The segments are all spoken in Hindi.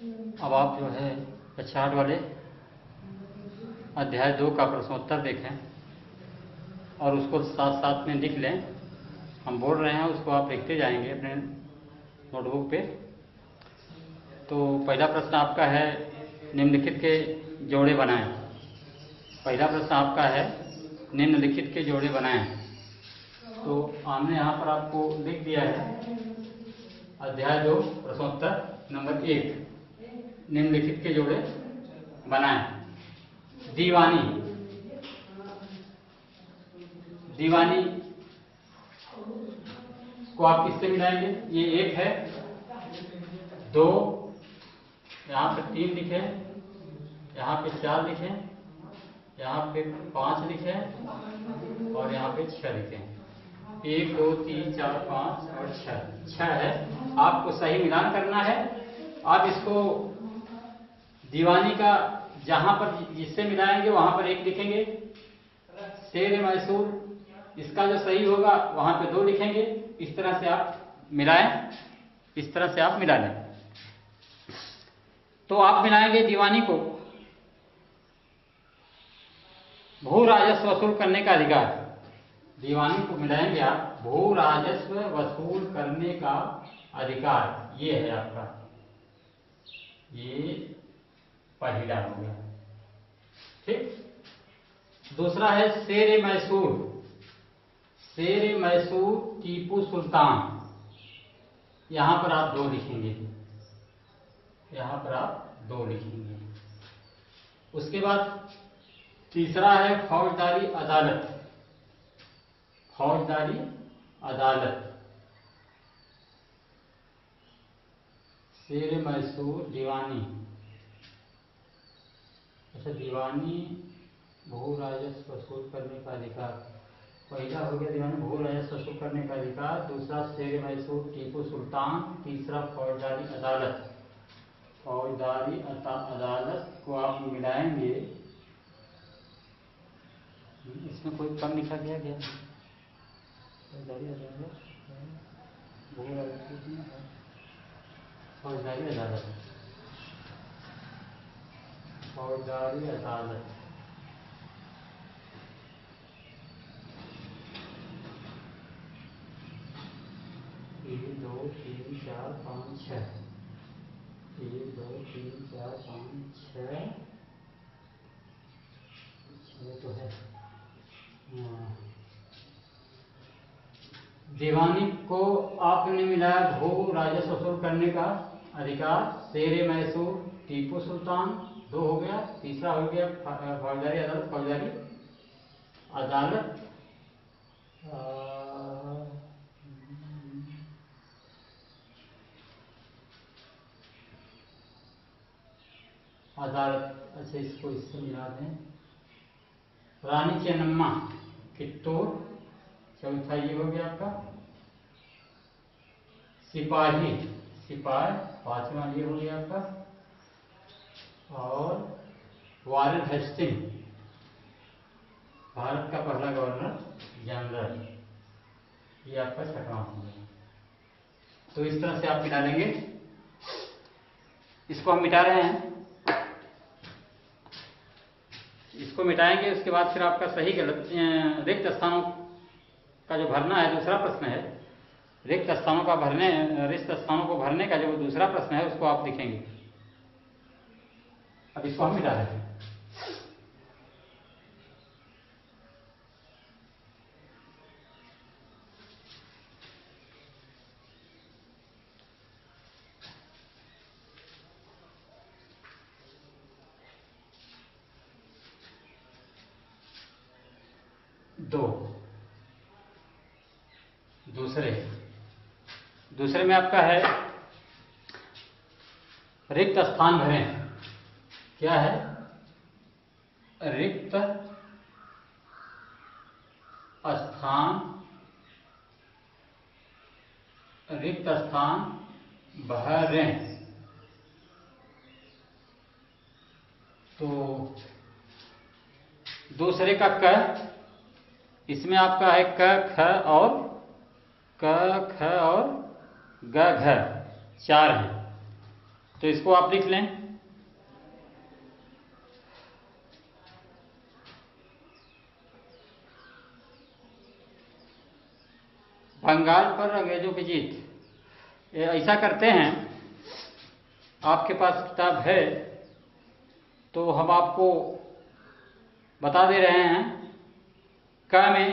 अब आप जो है कक्षा 8 वाले अध्याय 2 का प्रश्नोत्तर देखें और उसको साथ साथ में लिख लें। हम बोल रहे हैं, उसको आप लिखते जाएंगे अपने नोटबुक पे। तो पहला प्रश्न आपका है, निम्नलिखित के जोड़े बनाएं। पहला प्रश्न आपका है, निम्नलिखित के जोड़े बनाएं। तो हमने यहाँ पर आपको लिख दिया है अध्याय 2 प्रश्नोत्तर नंबर 1, निम्नलिखित के जोड़े बनाएं। दीवानी, दीवानी को आप किससे मिलाएंगे? ये 1 है, 2, यहाँ पे 3 लिखे, यहाँ पे 4 लिखे, यहाँ पे 5 लिखे और यहाँ पे 6 लिखे। 1 2 3 4 5 और 6 है। आपको सही मिलान करना है। आप इसको दीवानी का जहां पर जिससे मिलाएंगे वहां पर 1 लिखेंगे। शेर मैसूर, इसका जो सही होगा वहां पे 2 लिखेंगे। इस तरह से आप मिलाएं, इस तरह से आप मिला लें। तो आप मिलाएंगे दीवानी को भू राजस्व वसूल करने का अधिकार। दीवानी को मिलाएंगे आप भू राजस्व वसूल करने का अधिकार, ये है आपका, ये पहला हो गया। ठीक। दूसरा है शेर मैसूर, शेर मैसूर टीपू सुल्तान। यहां पर आप 2 लिखेंगे, यहां पर आप 2 लिखेंगे। उसके बाद तीसरा है फौजदारी अदालत, फौजदारी अदालत। शेर मैसूर दीवानी, अच्छा दीवानी भू राजस्व वसूल करने का अधिकार। पहला हो गया दीवानी भू राजस्व वसूल करने का अधिकार, दूसरा शेर मैसूर टीपू सुल्तान, तीसरा फौजदारी अदालत। फौजदारी अदालत को आप मिलाएंगे, इसमें कोई कम लिखा गया क्या? फौजदारी अदालत, फौजदारी अदालत, फौजदारी अदालत। एक 2 3 4 5 6, 1 2 3 4 5 6 तो है। दीवानी को आपने मिलाया भू राजस्व वसूल करने का अधिकार, शेर मैसूर टीपू सुल्तान 2 हो गया। तीसरा हो गया फौजदारी अदालत, फौजदारी अदालत अदालत। अच्छा इसको इससे मिला दें, रानी चेन्नम्मा कित्तूर, चौथा ये हो गया आपका। सिपाही, सिपाही 5वां ये हो गया आपका। और वारेन हेस्टिंग, भारत का पहला गवर्नर जनरल, ये आपका 6वां हो गया। तो इस तरह से आप मिला लेंगे। इसको हम मिटा रहे हैं, इसको मिटाएंगे। उसके बाद फिर आपका सही गलत रिक्त स्थानों का जो भरना है, दूसरा प्रश्न है रिक्त स्थानों का भरने, रिक्त स्थानों को भरने का जो दूसरा प्रश्न है उसको आप लिखेंगे। अब इसको हम मिटा देंगे। दूसरे में आपका है रिक्त स्थान भरें। क्या है? रिक्त स्थान, रिक्त स्थान भरें। तो दूसरे का क, इसमें आपका है क ख और क ख और ग घ, 4 है। तो इसको आप लिख लें। बंगाल पर अंग्रेजों की जीत। ऐसा करते हैं, आपके पास किताब है तो हम आपको बता दे रहे हैं, क में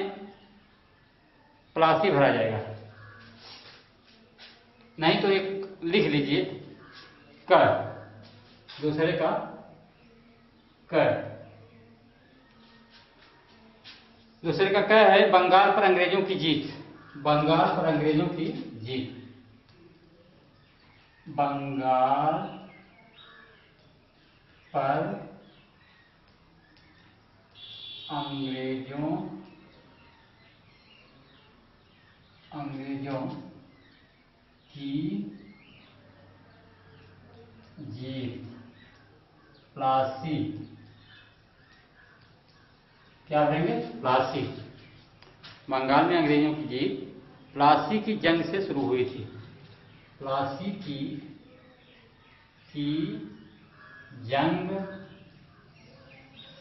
प्लासी भरा जाएगा, नहीं तो एक लिख लीजिए क, दूसरे का क, दूसरे का क है बंगाल पर अंग्रेजों की जीत। बंगाल पर अंग्रेजों की जीत, बंगाल पर अंग्रेजों की जीत। प्लासी, क्या कहेंगे? प्लासी। बंगाल में अंग्रेजों की जीत प्लासी की जंग से शुरू हुई थी। प्लासी की जंग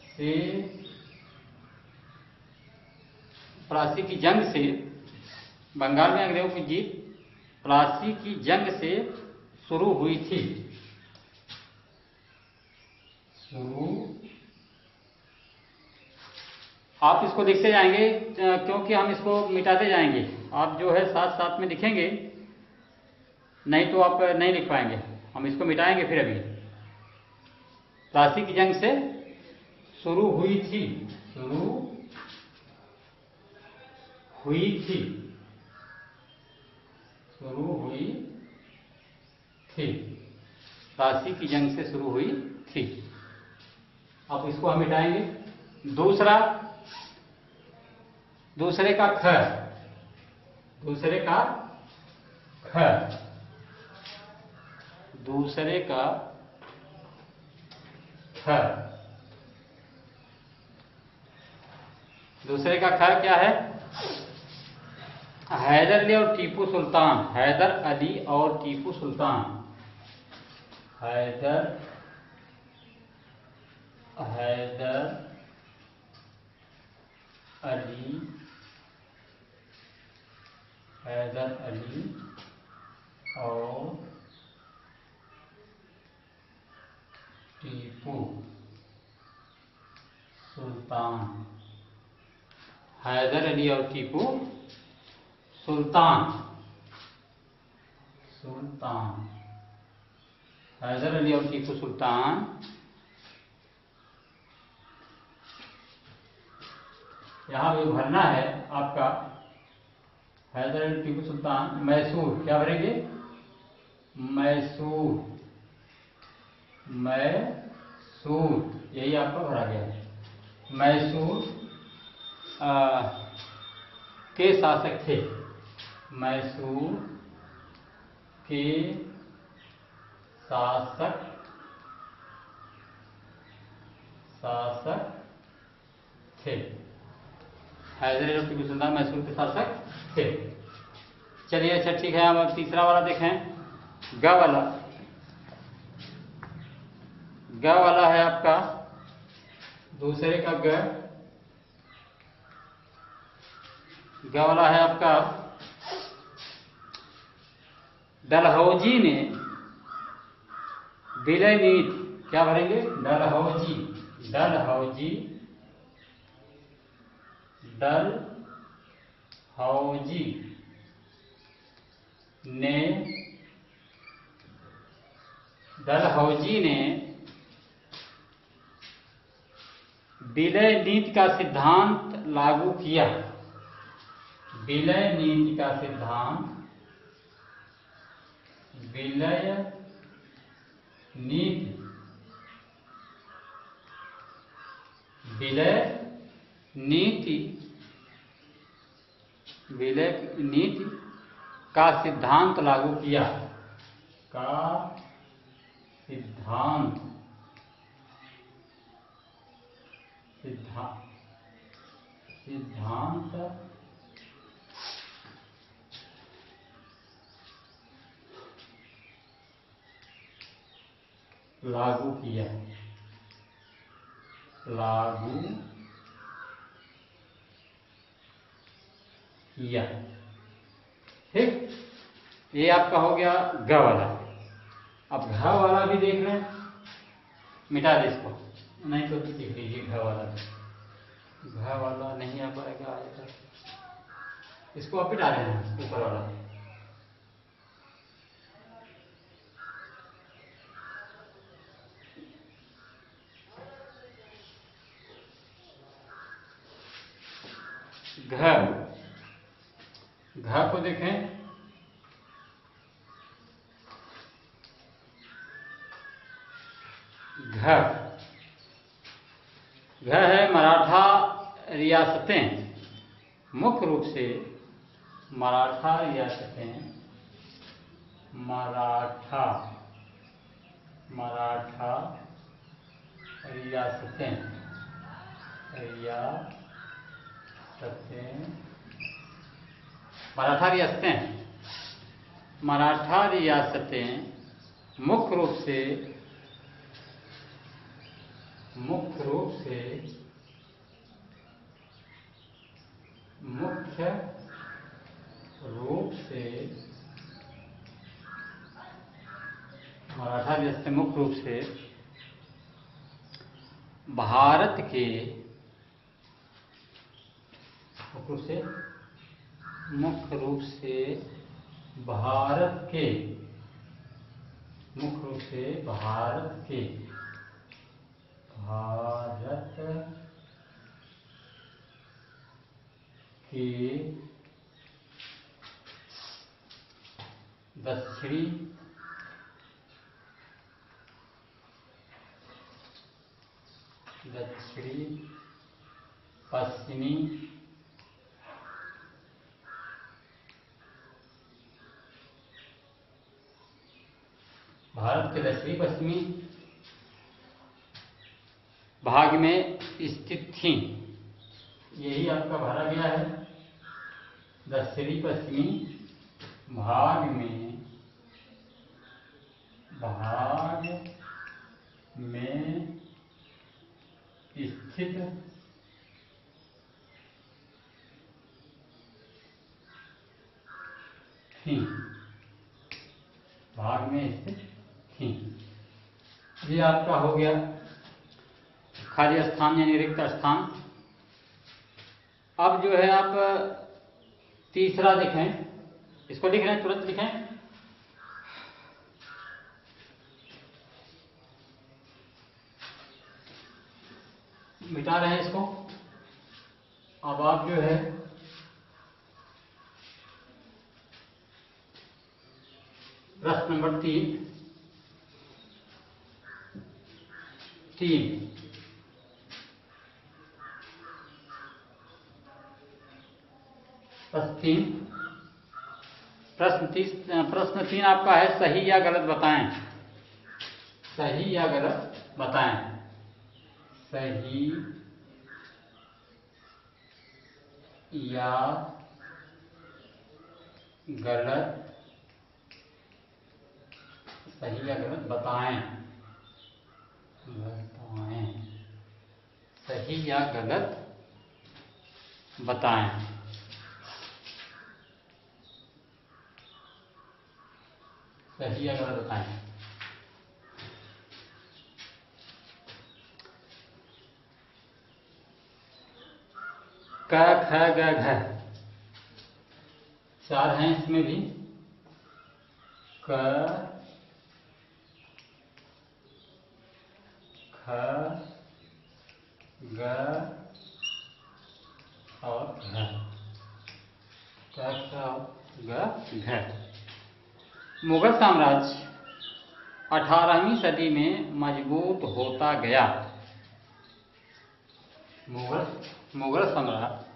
से, प्लासी की जंग से, बंगाल में अंग्रेजों की जीत प्लासी की जंग से शुरू हुई थी। शुरू, आप इसको लिखते जाएंगे क्योंकि हम इसको मिटाते जाएंगे। आप जो है साथ साथ में लिखेंगे, नहीं तो आप नहीं लिख पाएंगे। हम इसको मिटाएंगे फिर अभी। प्लासी की जंग से शुरू हुई थी, शुरू हुई थी, शुरू हुई थी, प्लासी की जंग से शुरू हुई थी। अब इसको हम मिटाएंगे। दूसरा, दूसरे का ख, दूसरे का ख, दूसरे का ख, दूसरे का ख क्या है? हैदर अली और टीपू सुल्तान। हैदर अली और टीपू सुल्तान। हैदर अली, हैदर अली और टीपू सुल्तान। हैदर अली और टीपू सुल्तान, हैदर अली और टीपू सुल्तान यहाँ भी भरना है आपका। हैदर अली टीपू सुल्तान मैसूर, क्या भरेंगे? मैसूर, यही आपका भरा गया है। मैसूर के शासक थे, मैसूर के शासक थे। हैदर अली और टीपू सुल्तान मैसूर के शासक थे। चलिए, अच्छा ठीक है। अब तीसरा वाला देखें, ग वाला। ग वाला है आपका, दूसरे का ग वाला है आपका। डलहौजी ने विलय नीति, क्या भरेंगे? डलहौजी, डलहौजी ने विलय नीति का सिद्धांत लागू किया। विलय नीति का सिद्धांत, विलय नीति, विलय नीति का सिद्धांत लागू किया। का सिद्धांत, लागू किया, लागू किया। ठीक, ये आपका हो गया ग वाला। अब घ वाला भी देख लें, मिटा दे इसको, नहीं तो देख लीजिए घ वाला। घ वाला नहीं आ पाएगा, आएगा, इसको आप मिटा रहे हैं ऊपर वाला। घ, घ को देखें, घ, घ है मराठा रियासतें, मुख्य रूप से मराठा रियासतें, मराठा रियासतें, मराठा रियासतें, मराठा रियासतें मुख्य रूप से मुख्य रूप से मराठा रियासतें मुख्य रूप से भारत के मुख्य रूप से भारत के दक्षिणी पश्चिमी भारत के दक्षिणी पश्चिमी भाग में स्थित थी। यही आपका भरा गया है, दक्षिणी पश्चिमी भाग में स्थित थी, भाग में स्थित थी। ये आपका हो गया खाली स्थान यानी रिक्त स्थान। अब जो है आप तीसरा देखें, इसको लिख रहे हैं, तुरंत लिखें। मिटा रहे हैं इसको। अब आप जो है प्रश्न नंबर 3 प्रश्न 3 आपका है, सही या गलत बताएं। सही या गलत बताएं। सही या गलत, सही या गलत बताएं। सही या गलत बताएं। सही या गलत बताएं। क ख ग घ 4 हैं इसमें भी। क ख ग और घ। क ख ग घ। मुगल साम्राज्य 18वीं सदी में मजबूत होता गया। मुगल साम्राज्य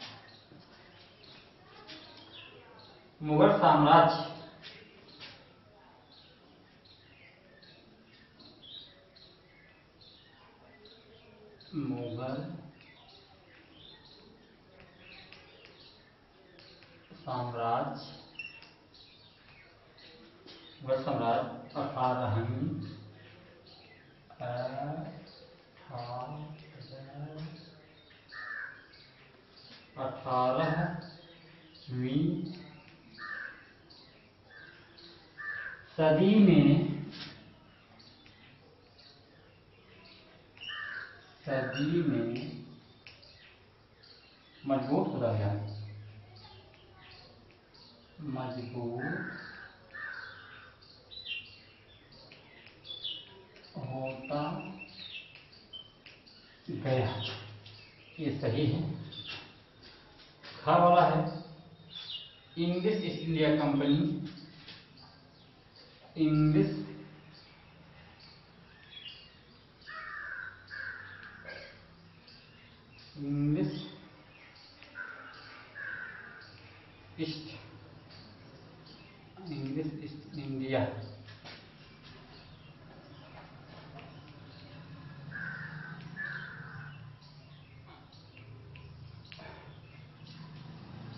18वीं 18वीं सदी में मजबूत होता गया, मजबूत होता गया। ये सही है। खा वाला है English east India company, English east India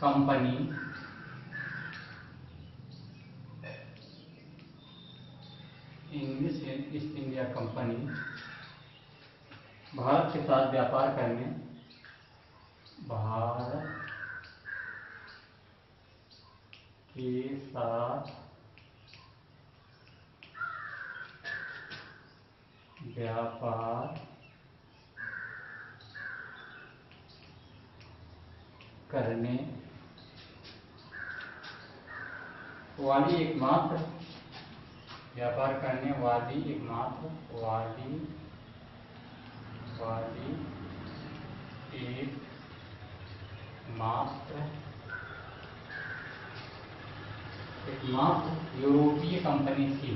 company English east India company Bharat के साथ व्यापार करने, भारत के साथ व्यापार करने वाली एकमात्र व्यापार करने वाली एकमात्र यूरोपीय कंपनी थी।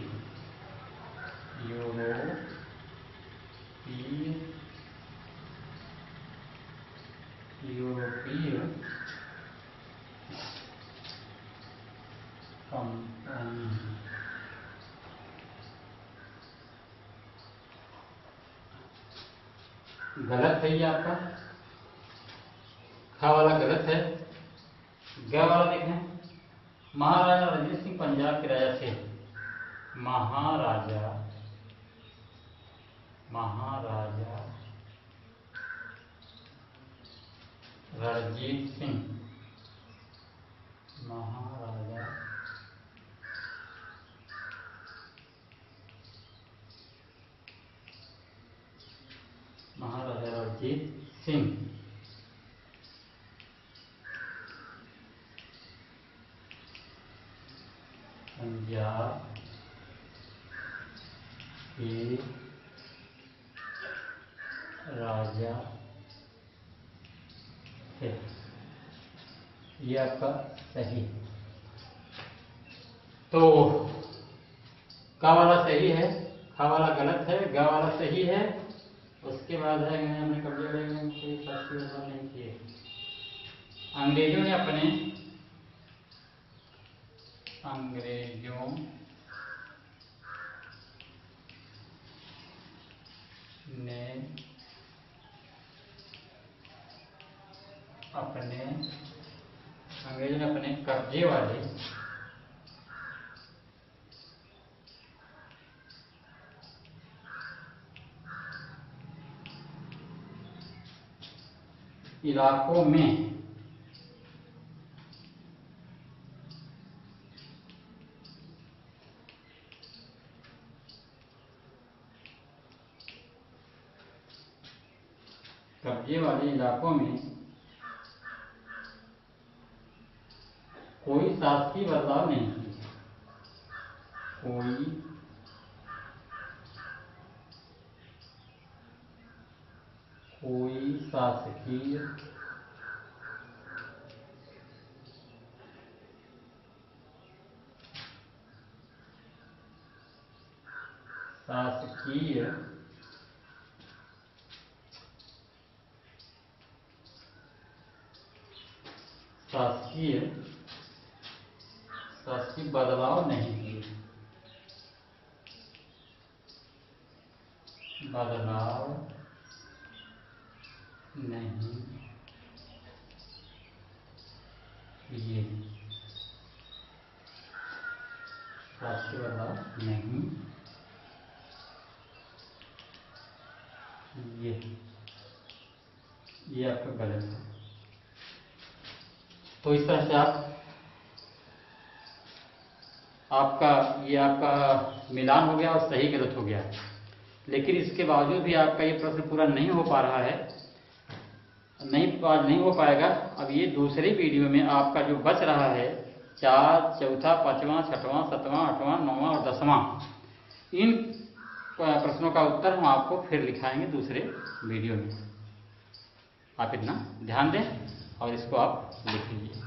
यूरोपीय कंपनी गलत है ये आपका। खा वाला गलत है। ग वाला देखें, महाराजा रणजीत सिंह पंजाब के राजा थे। महाराजा रणजीत सिंह, महाराजा रणजीत सिंह पंजाब के राजा थे। ये आपका सही। तो का वाला सही है, खा वाला गलत है, गा वाला सही है। उसके बाद है हमने कब्जे नहीं किए। अंग्रेजों ने अपने कब्जे वाले इलाकों में कोई शासकीय बदलाव नहीं किया। कोई शासकीय बदलाव नहीं किए। शासकीय बदलाव नहीं ये आपका गलत है। तो इस तरह से आपका मिलान हो गया और सही गलत हो गया। लेकिन इसके बावजूद भी आपका ये प्रश्न पूरा नहीं हो पा रहा है, नहीं हो पाएगा। अब ये दूसरे वीडियो में आपका जो बच रहा है 4, चौथा, 5वां, 6वां, 7वां, 8वां, 9वां और 10वां, इन प्रश्नों का उत्तर हम आपको फिर लिखाएंगे दूसरे वीडियो में। आप इतना ध्यान दें और इसको आप लिख लीजिए।